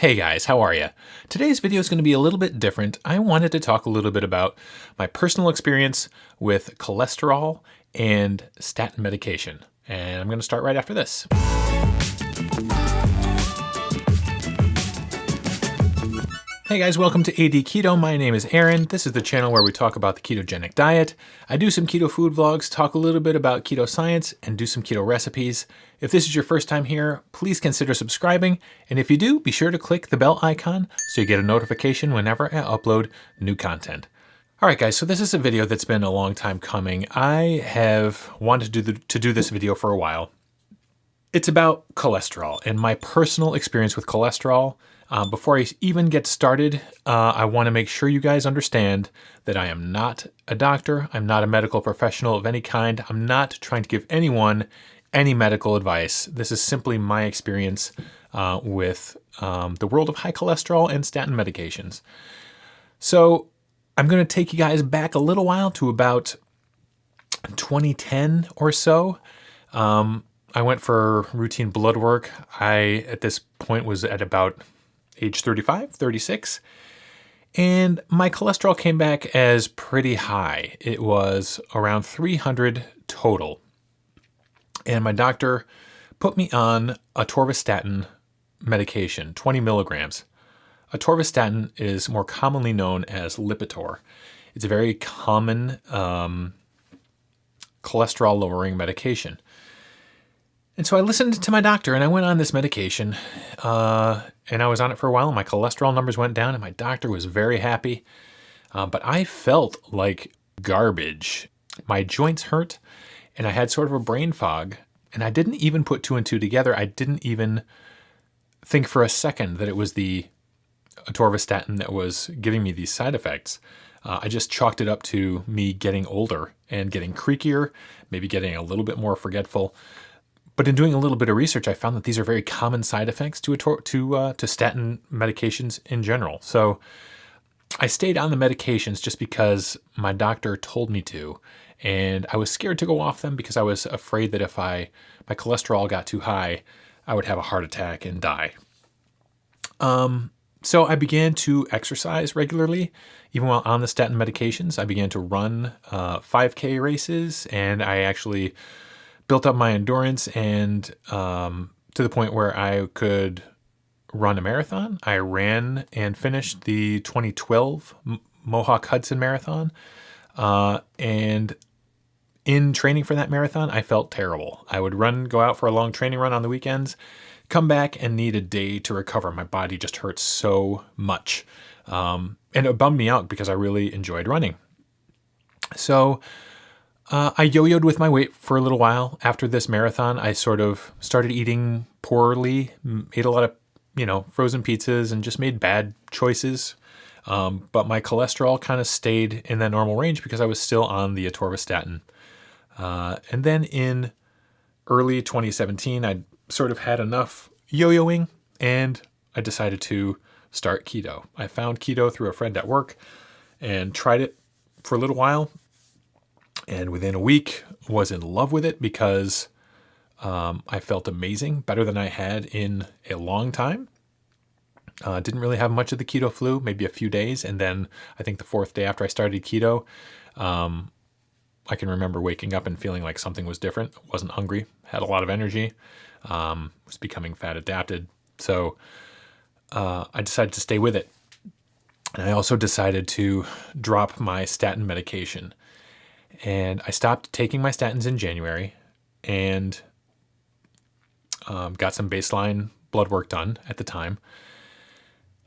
Hey guys, how are you? Today's video is going to be a little bit different. I wanted to talk a little bit about my personal experience with cholesterol and statin medication. And I'm going to start right after this. Hey guys, welcome to AD Keto. My name is Aaron. This is the channel where we talk about the ketogenic diet. I do some keto food vlogs, talk a little bit about keto science, and do some keto recipes. If this is your first time here, please consider subscribing. And if you do, be sure to click the bell icon so you get a notification whenever I upload new content. All right, guys, so this is a video that's been a long time coming. I have wanted to do this video for a while. It's about cholesterol and my personal experience with cholesterol. Before I even get started, I want to make sure you guys understand that I am not a doctor. I'm not a medical professional of any kind. I'm not trying to give anyone any medical advice. This is simply my experience with the world of high cholesterol and statin medications. So I'm going to take you guys back a little while to about 2010 or so. I went for routine blood work. I, at this point, was at about age 35, 36, and my cholesterol came back as pretty high. It was around 300 total. And my doctor put me on atorvastatin medication, 20 milligrams. Atorvastatin is more commonly known as Lipitor. It's a very common cholesterol-lowering medication. And so I listened to my doctor and I went on this medication and I was on it for a while and my cholesterol numbers went down and my doctor was very happy. But I felt like garbage. My joints hurt and I had sort of a brain fog and I didn't even put two and two together. I didn't even think for a second that it was the atorvastatin that was giving me these side effects. I just chalked it up to me getting older and getting creakier, maybe getting a little bit more forgetful. But in doing a little bit of research, I found that these are very common side effects to statin medications in general. So I stayed on the medications just because my doctor told me to, and I was scared to go off them because I was afraid that if my cholesterol got too high, I would have a heart attack and die. So I began to exercise regularly, even while on the statin medications. I began to run 5K races, and I actually built up my endurance and to the point where I could run a marathon. I ran and finished the 2012 Mohawk Hudson Marathon. And in training for that marathon, I felt terrible. I would go out for a long training run on the weekends, come back and need a day to recover. My body just hurt so much. And it bummed me out because I really enjoyed running. So I yo-yoed with my weight for a little while. After this marathon, I sort of started eating poorly, ate a lot of, frozen pizzas and just made bad choices. But my cholesterol kind of stayed in that normal range because I was still on the atorvastatin. And then in early 2017, I sort of had enough yo-yoing and I decided to start keto. I found keto through a friend at work and tried it for a little while. And within a week, was in love with it because I felt amazing, better than I had in a long time. Didn't really have much of the keto flu, maybe a few days. And then I think the fourth day after I started keto, I can remember waking up and feeling like something was different. Wasn't hungry, had a lot of energy, was becoming fat adapted. So I decided to stay with it. And I also decided to drop my statin medication. And I stopped taking my statins in January and got some baseline blood work done at the time.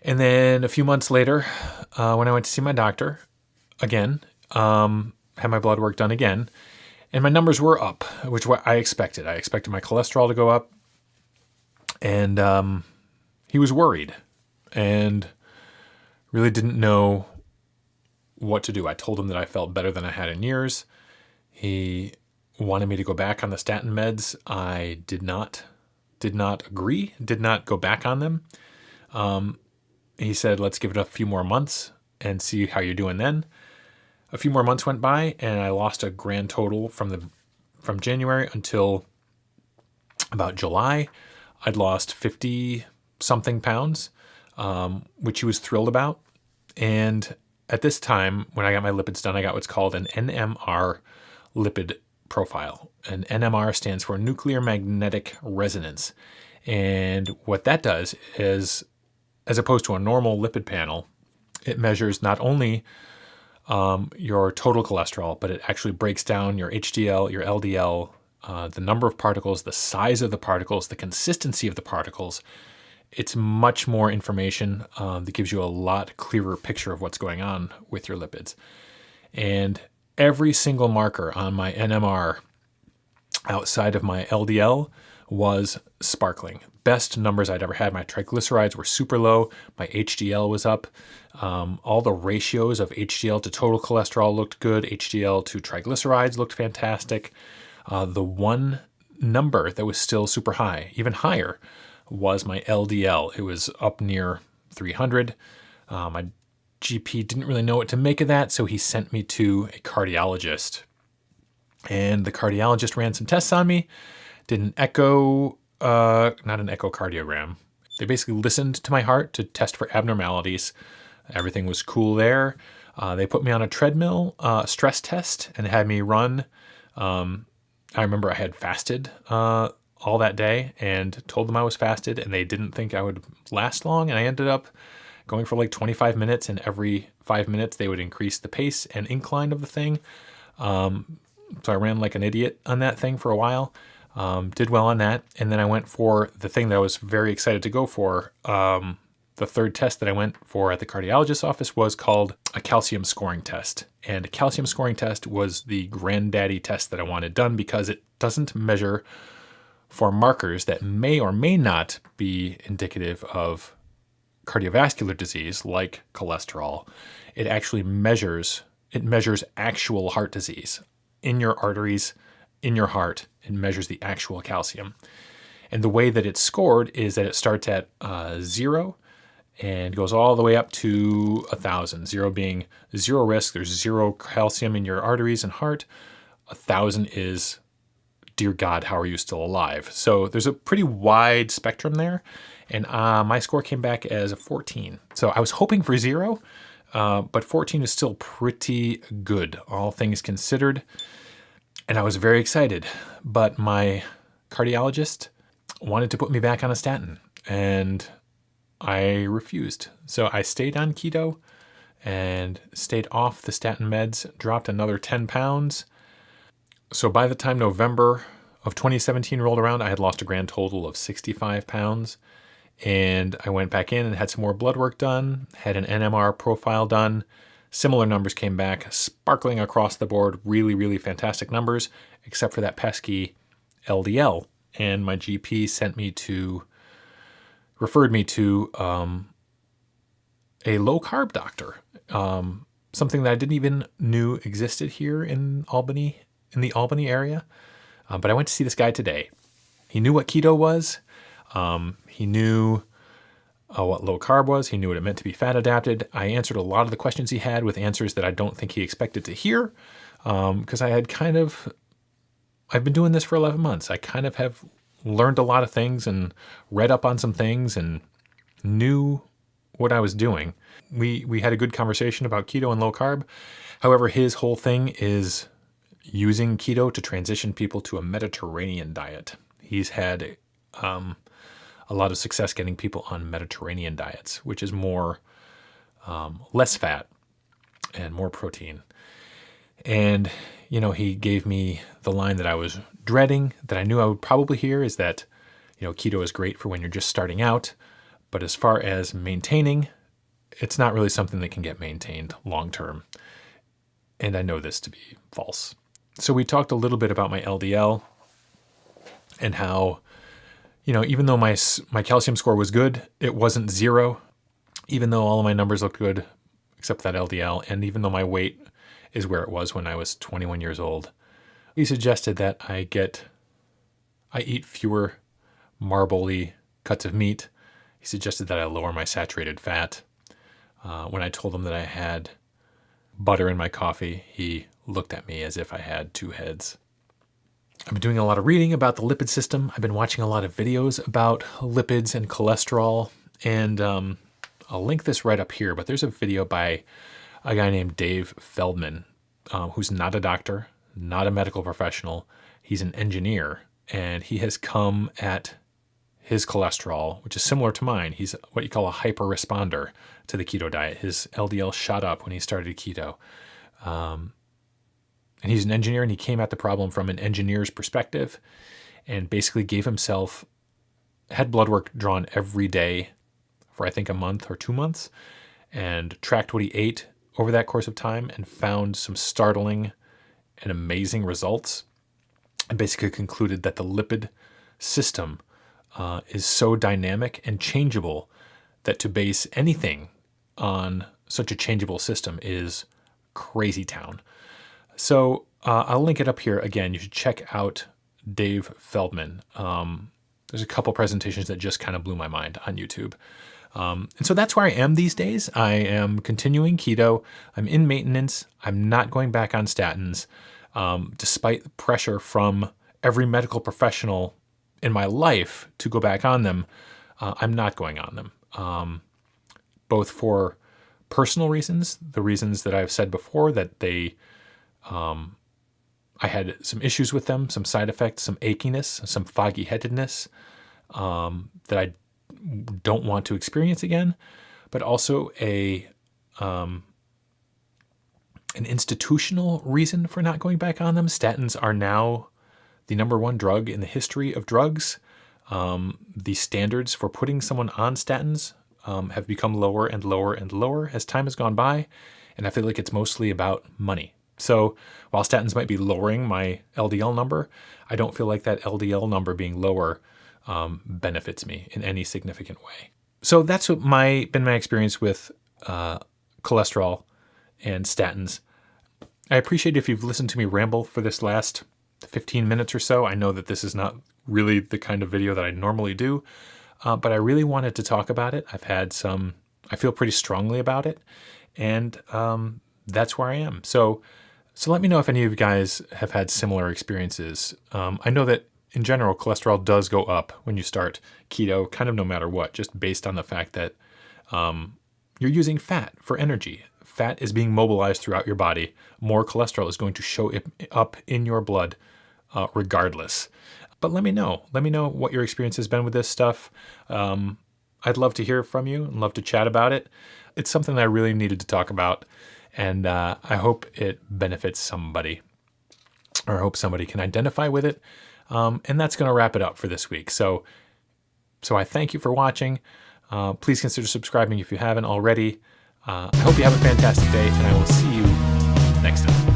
And then a few months later, when I went to see my doctor again, had my blood work done again, and my numbers were up, which I expected. I expected my cholesterol to go up, and he was worried and really didn't know what to do. I told him that I felt better than I had in years. He wanted me to go back on the statin meds. I did not agree, did not go back on them. He said, let's give it a few more months and see how you're doing then. A few more months went by and I lost a grand total from January until about July. I'd lost 50 something pounds. which he was thrilled about. And at this time, when I got my lipids done, I got what's called an NMR lipid profile. And NMR stands for nuclear magnetic resonance. And what that does is, as opposed to a normal lipid panel, it measures not only your total cholesterol, but it actually breaks down your HDL, your LDL, the number of particles, the size of the particles, the consistency of the particles. It's much more information that gives you a lot clearer picture of what's going on with your lipids. And every single marker on my NMR outside of my LDL was sparkling. Best numbers I'd ever had. My triglycerides were super low. My HDL was up. All the ratios of HDL to total cholesterol looked good. HDL to triglycerides looked fantastic. The one number that was still super high, even higher, was my LDL. It was up near 300. My GP didn't really know what to make of that, so he sent me to a cardiologist. And the cardiologist ran some tests on me, did an echo, not an echocardiogram. They basically listened to my heart to test for abnormalities. Everything was cool there. They put me on a treadmill stress test and had me run. I remember I had fasted all that day and told them I was fasted, and they didn't think I would last long. And I ended up going for like 25 minutes, and every 5 minutes they would increase the pace and incline of the thing. So I ran like an idiot on that thing for a while, did well on that. And then I went for the thing that I was very excited to go for. The third test that I went for at the cardiologist's office was called a calcium scoring test. And a calcium scoring test was the granddaddy test that I wanted done because it doesn't measure for markers that may or may not be indicative of cardiovascular disease like cholesterol. It actually measures actual heart disease in your arteries, in your heart. It measures the actual calcium. And the way that it's scored is that it starts at 0 and goes all the way up to 1,000. 0 being zero risk. There's zero calcium in your arteries and heart. 1,000 is, dear God, how are you still alive? So there's a pretty wide spectrum there. And my score came back as a 14. So I was hoping for 0, but 14 is still pretty good, all things considered. And I was very excited. But my cardiologist wanted to put me back on a statin, and I refused. So I stayed on keto and stayed off the statin meds, dropped another 10 pounds. So by the time November of 2017 rolled around, I had lost a grand total of 65 pounds. And I went back in and had some more blood work done, had an NMR profile done. Similar numbers came back, sparkling across the board, really, really fantastic numbers, except for that pesky LDL. And my GP referred me to a low-carb doctor, something that I didn't even knew existed here in Albany, in the Albany area. But I went to see this guy today. He knew what keto was. He knew what low carb was. He knew what it meant to be fat adapted. I answered a lot of the questions he had with answers that I don't think he expected to hear, because I've been doing this for 11 months. I kind of have learned a lot of things and read up on some things and knew what I was doing. We had a good conversation about keto and low carb. However, his whole thing is using keto to transition people to a Mediterranean diet. He's had a lot of success getting people on Mediterranean diets, which is more less fat and more protein. And, he gave me the line that I was dreading, that I knew I would probably hear, is that, keto is great for when you're just starting out. But as far as maintaining, it's not really something that can get maintained long term. And I know this to be false. So we talked a little bit about my LDL and how, even though my calcium score was good, it wasn't 0. Even though all of my numbers looked good, except that LDL, and even though my weight is where it was when I was 21 years old, he suggested that I eat fewer marbly cuts of meat. He suggested that I lower my saturated fat. When I told him that I had butter in my coffee, he looked at me as if I had two heads. I've been doing a lot of reading about the lipid system. I've been watching a lot of videos about lipids and cholesterol. And I'll link this right up here, but there's a video by a guy named Dave Feldman, who's not a doctor, not a medical professional. He's an engineer, and he has come at his cholesterol, which is similar to mine. He's what you call a hyper responder to the keto diet. His LDL shot up when he started keto. And he's an engineer, and he came at the problem from an engineer's perspective and basically had blood work drawn every day for I think a month or 2 months, and tracked what he ate over that course of time and found some startling and amazing results, and basically concluded that the lipid system is so dynamic and changeable that to base anything on such a changeable system is crazy town. So I'll link it up here. Again, you should check out Dave Feldman. There's a couple presentations that just kind of blew my mind on YouTube. And so that's where I am these days. I am continuing keto. I'm in maintenance. I'm not going back on statins, despite the pressure from every medical professional in my life to go back on them. I'm not going on them, both for personal reasons, the reasons that I've said before, that I had some issues with them, some side effects, some achiness, some foggy headedness that I don't want to experience again, but also an institutional reason for not going back on them. Statins are now the number one drug in the history of drugs. The standards for putting someone on statins have become lower and lower and lower as time has gone by, and I feel like it's mostly about money. So while statins might be lowering my LDL number, I don't feel like that LDL number being lower benefits me in any significant way. So that's what been my experience with cholesterol and statins. I appreciate if you've listened to me ramble for this last 15 minutes or so. I know that this is not really the kind of video that I normally do, but I really wanted to talk about it. I feel pretty strongly about it, and that's where I am. So let me know if any of you guys have had similar experiences. I know that in general, cholesterol does go up when you start keto, kind of no matter what, just based on the fact that you're using fat for energy. Fat is being mobilized throughout your body. More cholesterol is going to show up in your blood regardless. But let me know. Let me know what your experience has been with this stuff. I'd love to hear from you and love to chat about it. It's something that I really needed to talk about, and I hope it benefits somebody, or I hope somebody can identify with it. And that's going to wrap it up for this week. So I thank you for watching. Please consider subscribing if you haven't already. I hope you have a fantastic day, and I will see you next time.